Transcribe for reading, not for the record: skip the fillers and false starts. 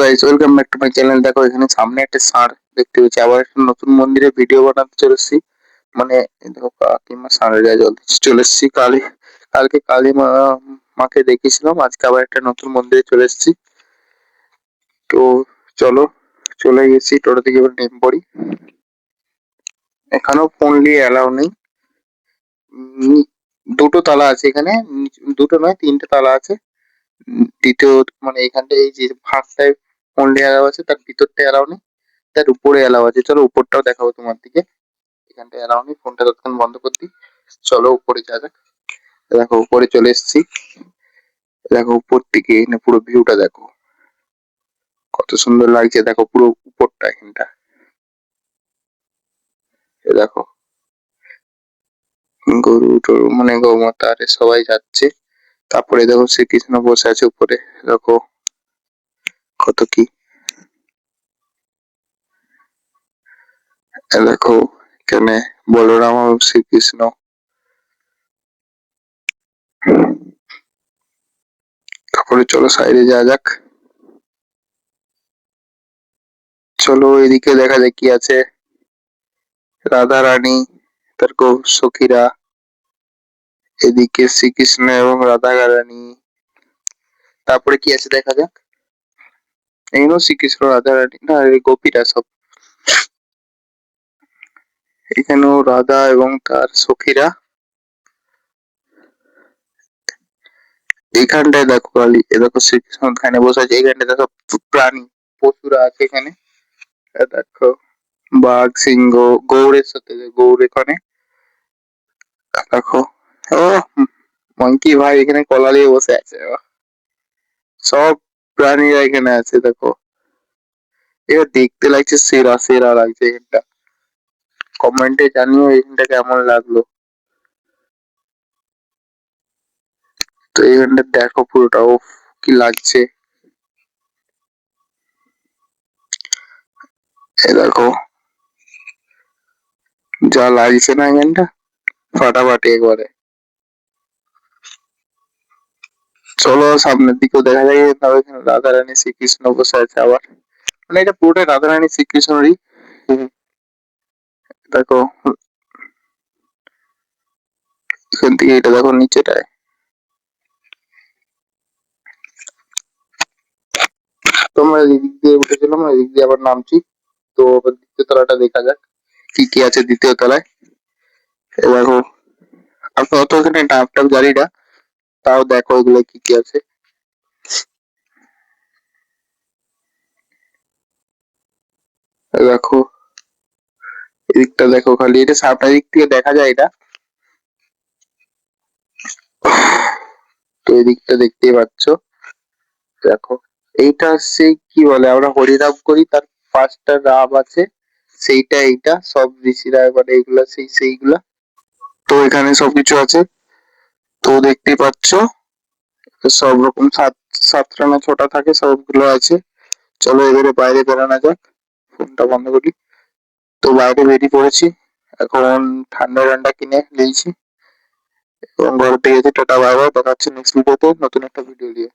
Guys, welcome back to my channel. দেখো এখানে সামনে একটা ষাঁড় দেখতে পেয়েছি, আবার একটা নতুন মন্দিরে ভিডিও বানাতে চলে এসেছি। মানে এই দেখো কাকিমা ষাঁড়ের গায়ে জল দিচ্ছে চলে এসেছি। কালকে কালী মাকে দেখেছিলাম, আজকে আবার একটা নতুন মন্দিরে চলে এসেছি। তো চলো, চলে গেছি, টোটো থেকে এবার নেমে পড়ি। এখানেও ফোন নিয়ে অ্যালাউ নেই। উম, দুটো তালা আছে এখানে, দুটো নয় তিনটে তালা আছে। দ্বিতীয় মানে এখানটা এই যে ফার্স্টটায় ফোন নিয়ে অ্যালাউ আছে, তার ভিতরটা অ্যালাউ নেই, তার উপরে এলাও আছে। চলো উপরটাও দেখাবো তোমার দিকে। এখানটা এলাও নেই, ফোনটা ততক্ষণ বন্ধ করে দিই। চলো উপরে যা যাক। দেখো উপরে চলে এসেছি। দেখো উপর থেকে এখানে পুরো ভিউটা দেখো, কত সুন্দর লাগছে। দেখো পুরো উপরটা এখানটা, এ দেখো গরু টরু মানে গৌমাতা আরে সবাই যাচ্ছে। তারপরে দেখো শ্রীকৃষ্ণ বসে আছে উপরে। দেখো কত কি, এ দেখো এখানে বলরাম এবং শ্রীকৃষ্ণ। তারপরে চলো সাইডে যা যাক। চলো এদিকে দেখা যাক কি আছে। রাধা রানী, তার সখীরা, এদিকে শ্রীকৃষ্ণ এবং রাধা রানী। তারপরে কি আছে দেখা যাক। এখানেও শ্রীকৃষ্ণ রাধা রানী না, এই গোপীরা সব। এখানেও রাধা এবং তার সখীরা। এইখানটায় দেখো কালী, এ দেখো শ্রীকৃষ্ণ এখানে বসে আছে। এইখানটায় দেখো প্রাণী পশুরা আছে এখানে। এ দেখো বাঘ সিংহ, গৌড়ের সাথে গৌড় এখানে দেখো। ও মঙ্কি ভাই এখানে কলা নিয়ে বসে আছে। সব প্রাণীরা এখানে আছে দেখো। এটা দেখতে লাগছে সেরা সেরা লাগছে এখানটা। কমেন্টে জানিও এখানটা কেমন লাগলো। তো এখানটা দেখো পুরোটা, ও কি লাগছে। এ দেখো যা লাগছে না এখানটা, ফাটাফাটি একবারে। চলো সামনের দিকেও দেখা যায়। তবে এখানে রাধা রানী শ্রীকৃষ্ণ বসে আছে আবার। মানে এটা পুরোটাই রাধা রানী শ্রীকৃষ্ণরই। দেখো এখান থেকে এটা দেখো নিচেটায়। তোমরা এদিক দিয়ে উঠেছিলাম, এদিক দিয়ে আবার নামছি। তো আবার দ্বিতীয় তলাটা দেখা যাক কি কি আছে দ্বিতীয় তলায়। এ দেখো, আমি অত এখানে নাম টাম জানি না, তাও দেখো এগুলো কি কি আছে। এ দেখো এদিকটা দেখো, খালি এটা সামনের দিক থেকে দেখা যায় এটা। তো এদিকটা দেখতেই পাচ্ছ। দেখো এইটা হচ্ছে কি বলে, আমরা হরিনাম করি তার পাঁচটা নাম আছে, সেইটা এইটা সব ঋষিরা মানে এগুলা সেইগুলা। তো এখানে সবকিছু আছে, তো দেখতেই পাচ্ছ। সব রকম সাতটা না ছটা থাকে, সবগুলো আছে। চলো এবারে বাইরে বেরানো যাক, ফোনটা বন্ধ করি। তো বাইরে বেরিয়ে পড়েছি এখন। ঠান্ডা ঠান্ডা কিনে নিয়েছি এবং ঘরে পেয়ে গেছি। টাটা বাই বাই, দেখা হচ্ছে নেক্সট ভিডিওতে নতুন একটা ভিডিও নিয়ে।